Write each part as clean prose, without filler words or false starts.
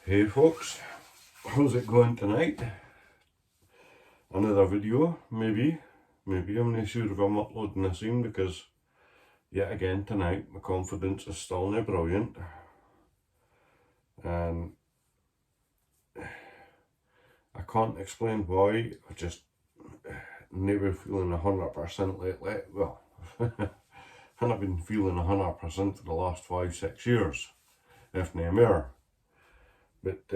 Hey folks, how's it going tonight? Another video, maybe. I'm not sure if I'm uploading this in because yet again tonight my confidence is still not brilliant. And I can't explain why, I just never feeling 100% lately. Well, I've been feeling 100% for the last 5-6 years, if not more. But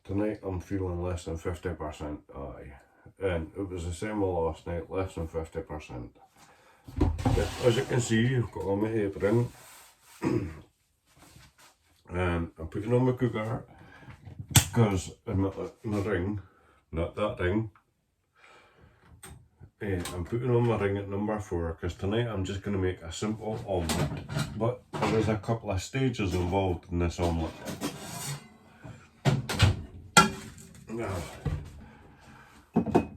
tonight I'm feeling less than 50%, aye. And it was the same last night, less than 50%. But as you can see, I've got all my apron. And I'm putting on my cooker, because in my ring, not that ring, I'm putting on my ring at number 4, because tonight I'm just going to make a simple omelette. But there is a couple of stages involved in this omelette. Now,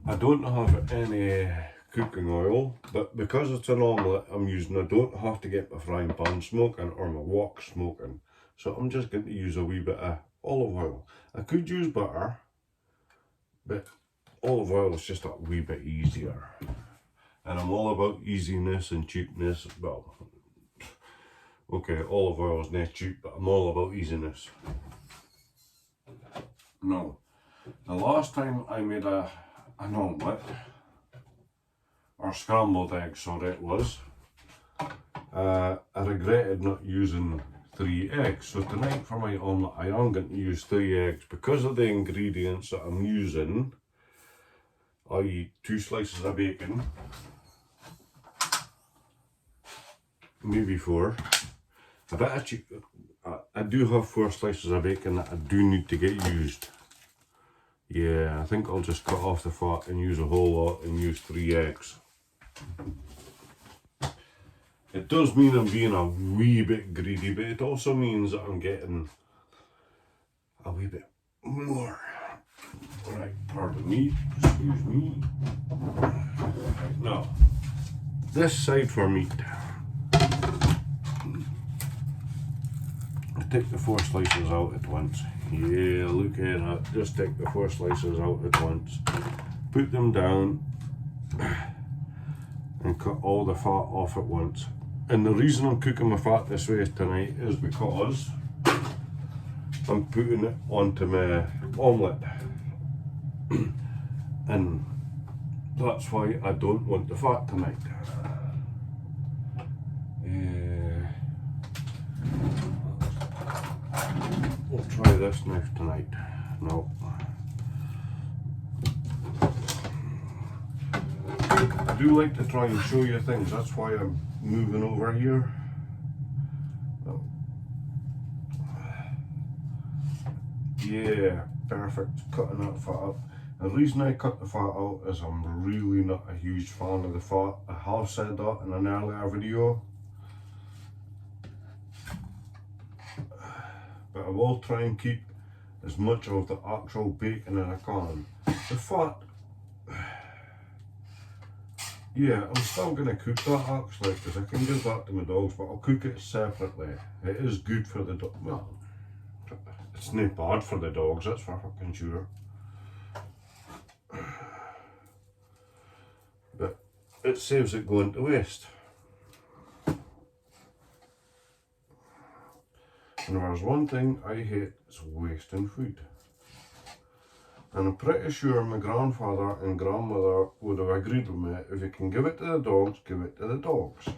I don't have any cooking oil, but because it's an omelette I'm using, I don't have to get my frying pan smoking or my wok smoking. So I'm just going to use a wee bit of olive oil. I could use butter, but olive oil is just a wee bit easier. And I'm all about easiness and cheapness. Well, okay, olive oil is not cheap, but I'm all about easiness. Now, the last time I made an omelette, or scrambled eggs, sorry it was, I regretted not using 3 eggs. So tonight for my omelette I am going to use 3 eggs because of the ingredients that I'm using, i.e. 2 slices of bacon, maybe 4. A bit of chicken. I do have 4 slices of bacon that I do need to get used. Yeah, I think I'll just cut off the fat and use a whole lot and use 3 eggs. It does mean I'm being a wee bit greedy, but it also means that I'm getting a wee bit more. Right, pardon me, excuse me. Right, now, this side for meat. I take the 4 slices out at once. Yeah, look at that. Just take the 4 slices out at once. Put them down and cut all the fat off at once. And the reason I'm cooking my fat this way tonight is because I'm putting it onto my omelette. And that's why I don't want the fat tonight. We'll try this knife tonight. No. I do like to try and show you things, that's why I'm moving over here. Oh. Yeah, perfect, cutting that fat up. The reason I cut the fat out is I'm really not a huge fan of the fat. I have said that in an earlier video. But I will try and keep as much of the actual bacon as I can. The fat, yeah, I'm still going to cook that actually, because I can give that to my dogs, but I'll cook it separately. It is good for the dog. Well, it's not bad for the dogs, that's for fucking sure. But it saves it going to waste. And there's one thing I hate, it's wasting food. And I'm pretty sure my grandfather and grandmother would have agreed with me, if you can give it to the dogs, give it to the dogs.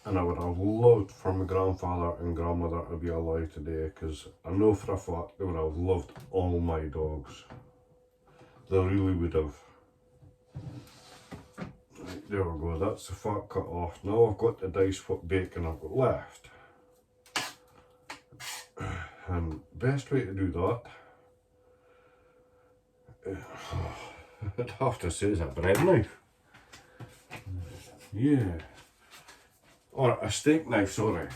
And I would have loved for my grandfather and grandmother to be alive today, because I know for a fact they would have loved all my dogs. They really would have. Right, there we go, that's the fat cut off. Now I've got the diced what bacon I've got left. And best way to do that, I'd have to say is a bread knife. Yeah. Or a steak knife, sorry.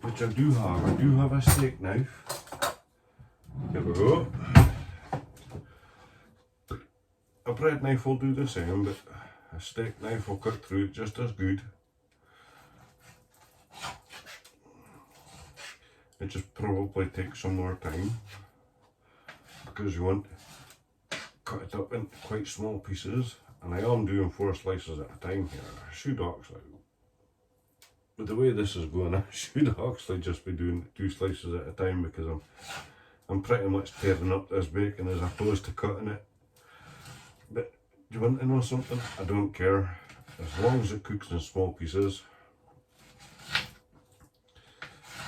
Which I do have a steak knife. Here we go. A bread knife will do the same, but a steak knife will cut through it just as good. It just probably takes some more time because you want to cut it up into quite small pieces, and I am doing 4 slices at a time here. I should actually, with the way this is going, I should actually just be doing 2 slices at a time because I'm pretty much tearing up this bacon as opposed to cutting it. But do you want to know something? I don't care. As long as it cooks in small pieces,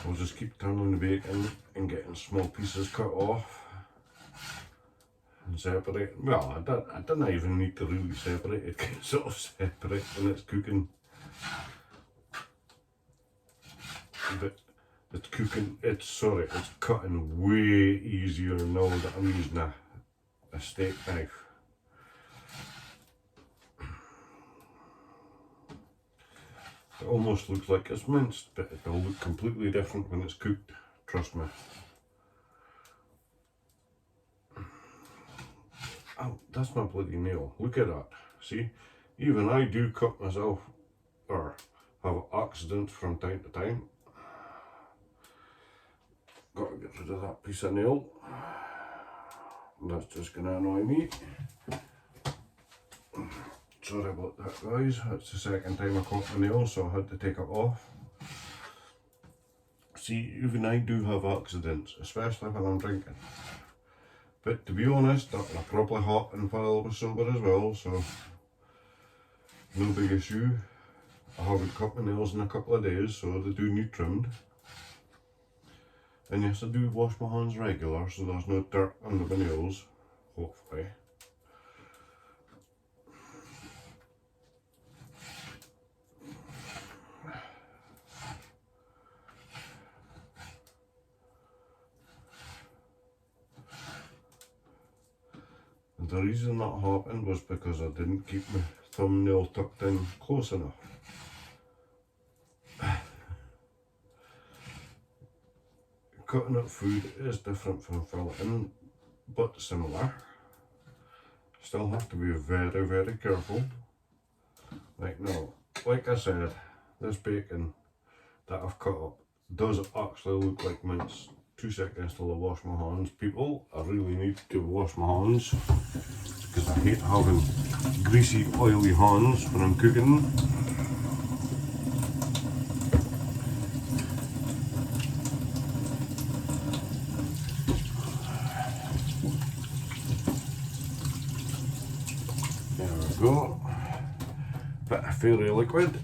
I'll just keep turning the bacon and getting small pieces cut off and separate. Well, I don't even need to really separate it. It sort of separate when it's cooking. But it's cooking, it's cutting way easier now that I'm using a steak knife. It almost looks like it's minced, but it'll look completely different when it's cooked, trust me. Oh, that's my bloody nail. Look at that. See, even I do cut myself, or have accidents from time to time. Gotta get rid of that piece of nail. That's just gonna annoy me. Sorry about that, guys. That's the second time I cut my nail, so I had to take it off. See, even I do have accidents, especially when I'm drinking. But to be honest, that will probably happen while I was sober as well, so no big issue. I haven't cut my nails in a couple of days, so they do need trimmed. And yes, I do wash my hands regular, so there's no dirt under my nails, hopefully. And the reason that happened was because I didn't keep my thumbnail tucked in close enough. Cutting up food is different from filleting, but similar. Still have to be very, very careful. Like now, like I said, this bacon that I've cut up does actually look like mince. 2 seconds till I wash my hands. People, I really need to wash my hands because I hate having greasy, oily hands when I'm cooking. Go, bit of fairy liquid,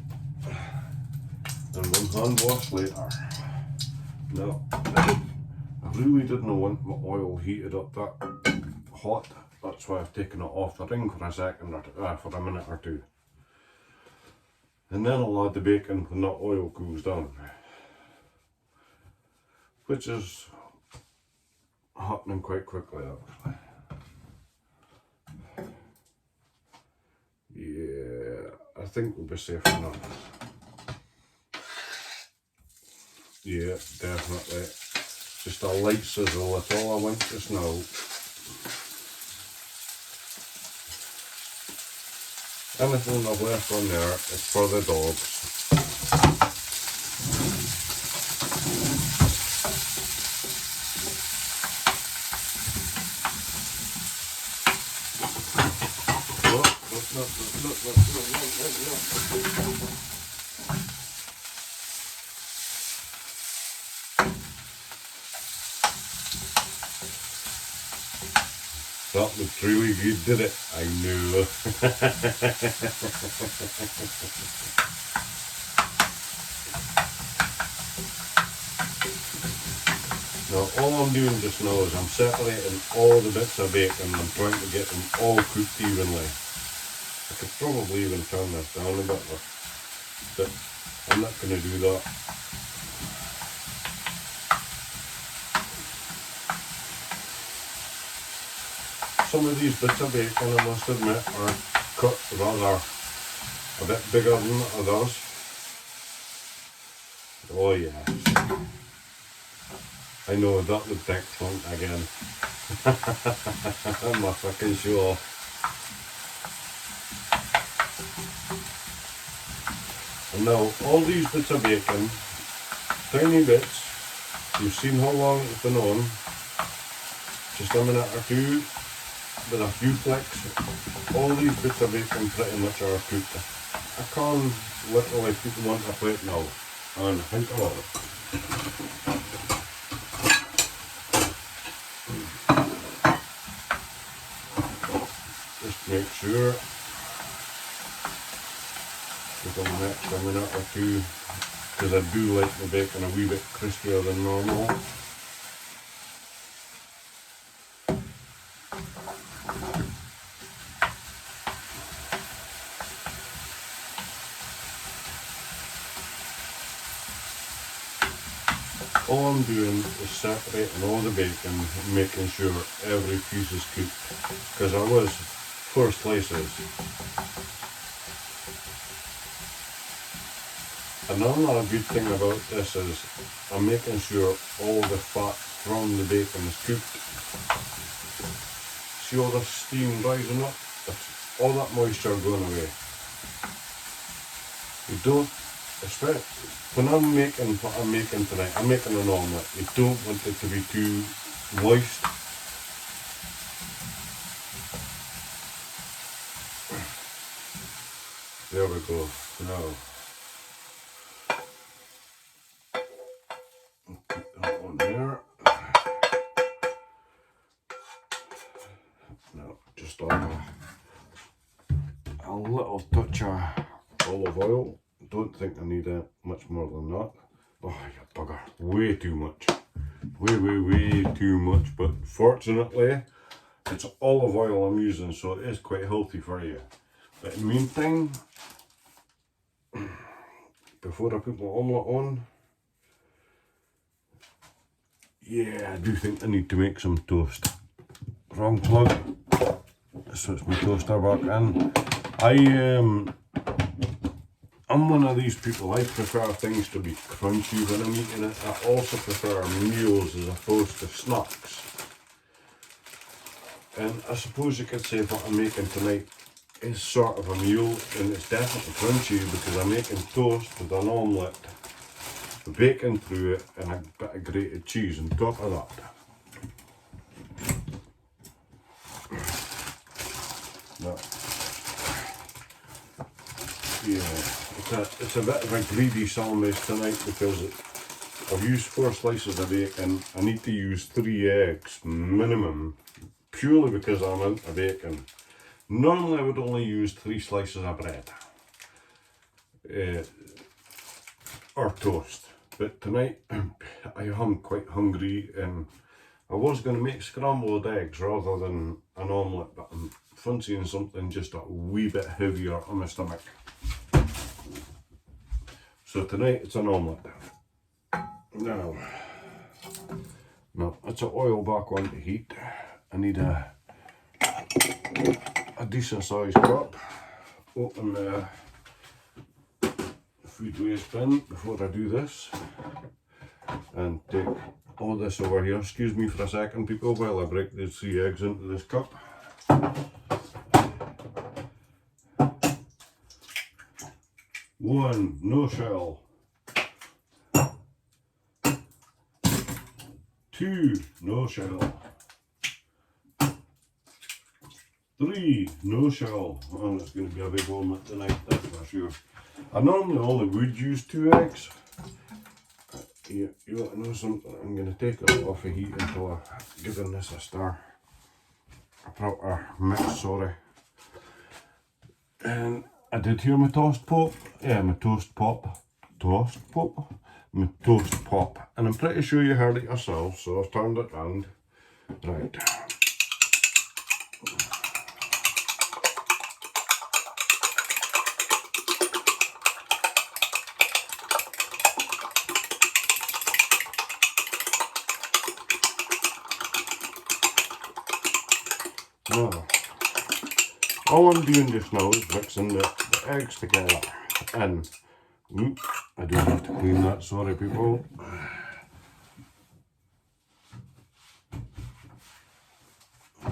and 1 hand wash later. Now, I really didn't want my oil heated up that hot, that's why I've taken it off the ring for a second or for a minute or two. And then I'll add the bacon when that oil cools down, which is happening quite quickly actually. Yeah, I think we'll be safe enough. Yeah, definitely. Just a light sizzle, that's all I want just now. Anything I've left on there is for the dogs. That looked really good, did it? I knew. Now all I'm doing just now is I'm separating all the bits of bacon and I'm trying to get them all cooked evenly. I could probably even turn this down a bit, but I'm not going to do that. Some of these bits of bacon, I must admit, are cut rather a bit bigger than others. Oh yeah. I know, that looked excellent again. I'm a fucking sure. And now all these bits of bacon, tiny bits, You've seen how long it's been on. Just a minute or two with a few flicks. All these bits of bacon pretty much are cooked. I can literally put them onto a plate now and think about it. Just make sure give them the next a minute or two, because I do like the bacon a wee bit crispier than normal. All I'm doing is separating all the bacon and making sure every piece is cooked, because I was 4 slices. Another good thing about this is I'm making sure all the fat from the bacon is cooked. See all the steam rising up? That's all that moisture going away. You don't expect, when I'm making what I'm making tonight, I'm making an omelette. You don't want it to be too moist. There we go. Now, put that one there. Now, just a little touch of olive oil. Don't think I need much more than that. Oh, you bugger. Way too much. Way too much. But fortunately, it's olive oil I'm using, so it is quite healthy for you. But in the meantime, before I put my omelette on, yeah, I do think I need to make some toast. Wrong plug. Switch my toaster back in. I'm one of these people, I prefer things to be crunchy when I'm eating it. I also prefer meals as opposed to snacks. And I suppose you could say what I'm making tonight is sort of a meal, and it's definitely crunchy because I'm making toast with an omelette, bacon through it, and a bit of grated cheese on top of that. Now, yeah, it's a bit of a greedy sandwich tonight because I've used 4 slices of bacon. I need to use 3 eggs minimum, purely because I'm out of bacon. Normally I would only use 3 slices of bread or toast, but tonight I am quite hungry and I was going to make scrambled eggs rather than an omelette, but I'm fancying something just a wee bit heavier on my stomach. So tonight it's an omelette. Now, that's the oil back on to heat. I need a decent sized cup. Open the food waste bin before I do this and take all this over here. Excuse me for a second, people, while I break the 3 eggs into this cup. 1, no shell. 2, no shell. 3, no shell. Oh, it's going to be a big omelette tonight, that's for sure. I normally only would use 2 eggs. You want to know something? I'm going to take it off the heat until I've given this a stir. A proper mix, sorry. And I did hear my toast pop. Yeah, my toast pop. Toast pop? My toast pop. And I'm pretty sure you heard it yourself, so I've turned it round. Right. Now, all I'm doing just now is mixing the eggs together. And, I do have to clean that, sorry people.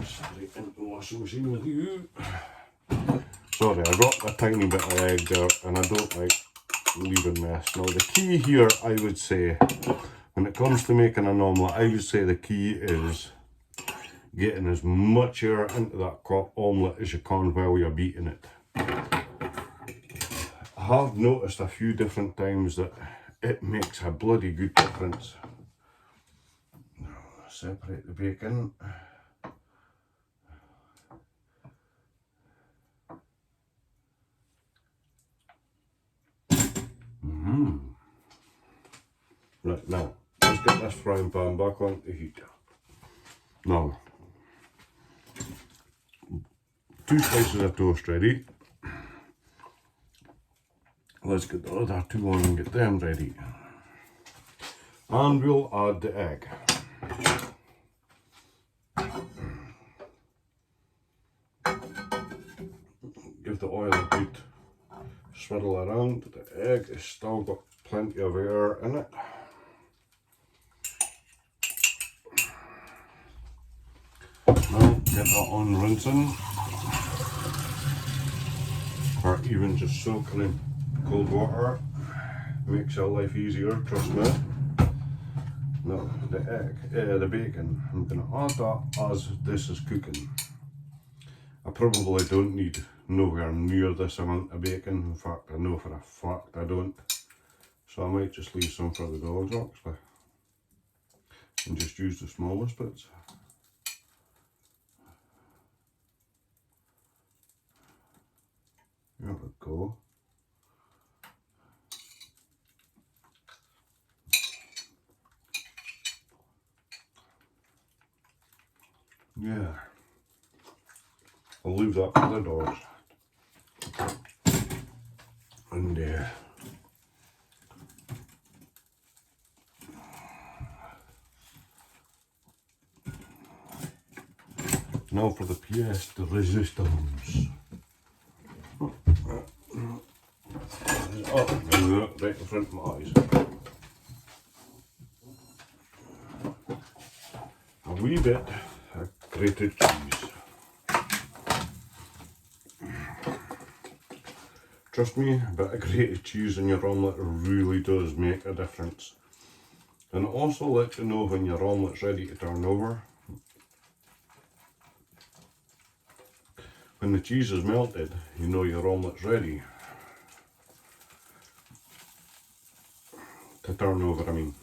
Straight into the washing machine with you. Sorry, I got a tiny bit of egg there and I don't like leaving mess. Now the key here, I would say, when it comes to making an omelette, I would say the key is getting as much air into that omelette as you can while you're beating it. I have noticed a few different times that it makes a bloody good difference. Now, separate the bacon. Right, now, let's get this frying pan back on the heat. Now, 2 slices of toast ready. Let's get the other 2 on and get them ready. And we'll add the egg. Give the oil a good swirl around. The egg has still got plenty of air in it. Now get that on rinsing, or even just soaking in cold water. Makes your life easier, trust me. Now the bacon, I'm going to add that as this is cooking. I probably don't need nowhere near this amount of bacon. In fact, I know for a fact I don't. So I might just leave some for the dogs actually, and just use the smallest bits. There we go. Yeah. I'll leave that for the dogs. And now for the pièce de résistance. Oh, right in front of my eyes. A wee bit of grated cheese. Trust me, a bit of grated cheese in your omelette really does make a difference. And it also lets you know when your omelette's ready to turn over. When the cheese is melted, you know your omelette's ready to turn over, I mean.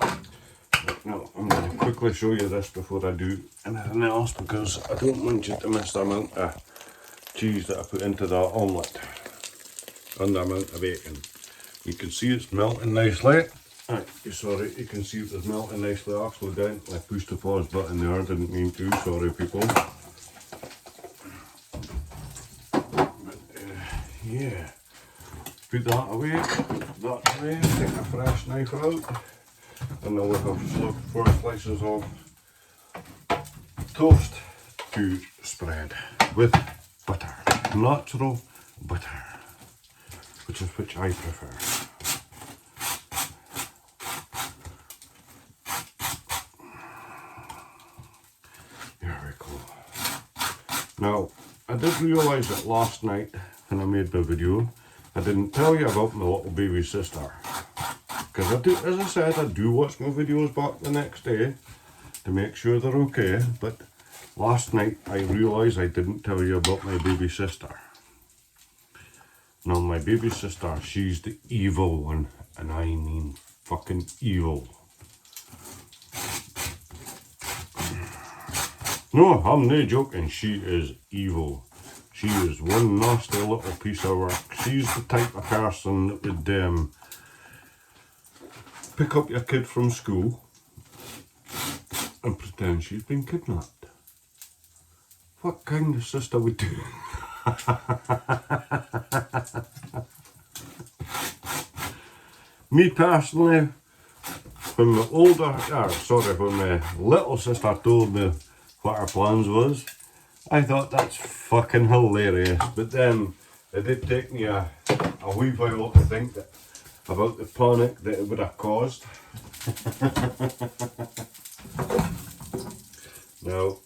But now, I'm going to quickly show you this before I do anything else, because I don't want you to miss the amount of cheese that I put into that omelette and the amount of bacon. You can see it's melting nicely. Right, sorry, you can see it's melting nicely. I accidentally pushed the pause button there, I didn't mean to, sorry people. Yeah, put that away, take a fresh knife out, and then we'll have 4 slices of toast to spread with butter, natural butter, which I prefer. There we go. Now, I did realise that last night when I made the video, I didn't tell you about my little baby sister. Because I do, as I said, I do watch my videos back the next day to make sure they're okay. But last night I realised I didn't tell you about my baby sister. Now my baby sister, she's the evil one, and I mean fucking evil. No, I'm not joking, she is evil. She is one nasty little piece of work. She's the type of person that would pick up your kid from school and pretend she's been kidnapped. What kind of sister would do? Me personally, when my little sister told me what her plans was, I thought that's fucking hilarious. But then it did take me a wee while to think about the panic that it would have caused. Now,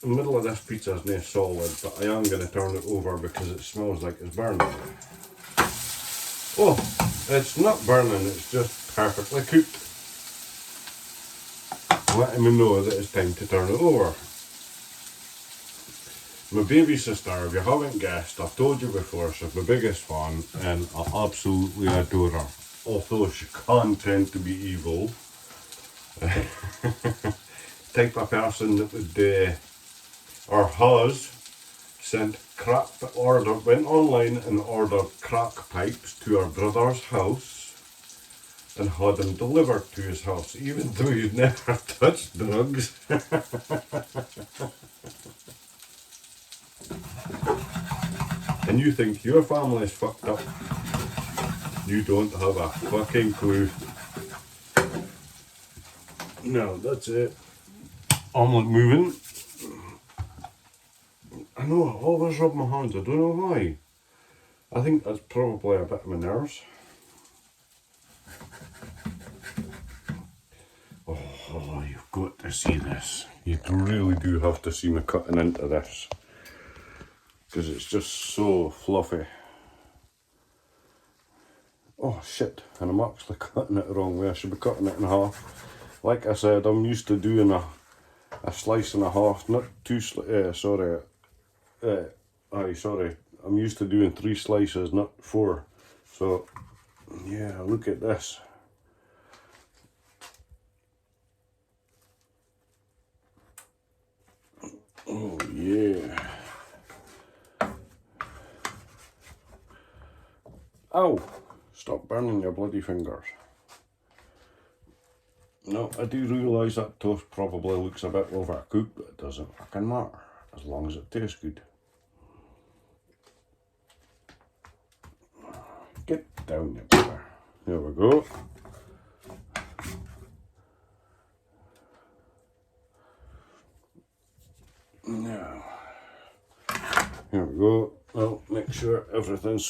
the middle of this pizza is not solid, but I am going to turn it over because it smells like it's burning. Oh, It's not burning, it's just perfectly cooked. Letting me know that it's time to turn it over. My baby sister, if you haven't guessed, I've told you before, she's my biggest fan and I absolutely adore her. Although she can tend to be evil. Type of person that would, or has, went online and ordered crack pipes to her brother's house and had them delivered to his house, even though he'd never touched drugs. And you think your family's fucked up. You don't have a fucking clue. No, that's it. Omelette moving. I know, I always rub my hands, I don't know why. I think that's probably a bit of my nerves. Oh, you've got to see this. You really do have to see me cutting into this. Because it's just so fluffy. Oh shit, and I'm actually cutting it the wrong way. I should be cutting it in half. Like I said, I'm used to doing a slice and a half, not two sorry. Sorry. I'm used to doing 3 slices, not 4. So, yeah, look at this. Oh, yeah. Ow! Stop burning your bloody fingers. No, I do realise that toast probably looks a bit overcooked, but it doesn't fucking matter, as long as it tastes good. Get down, you butter. There we go. Now, here we go. Well, make sure everything's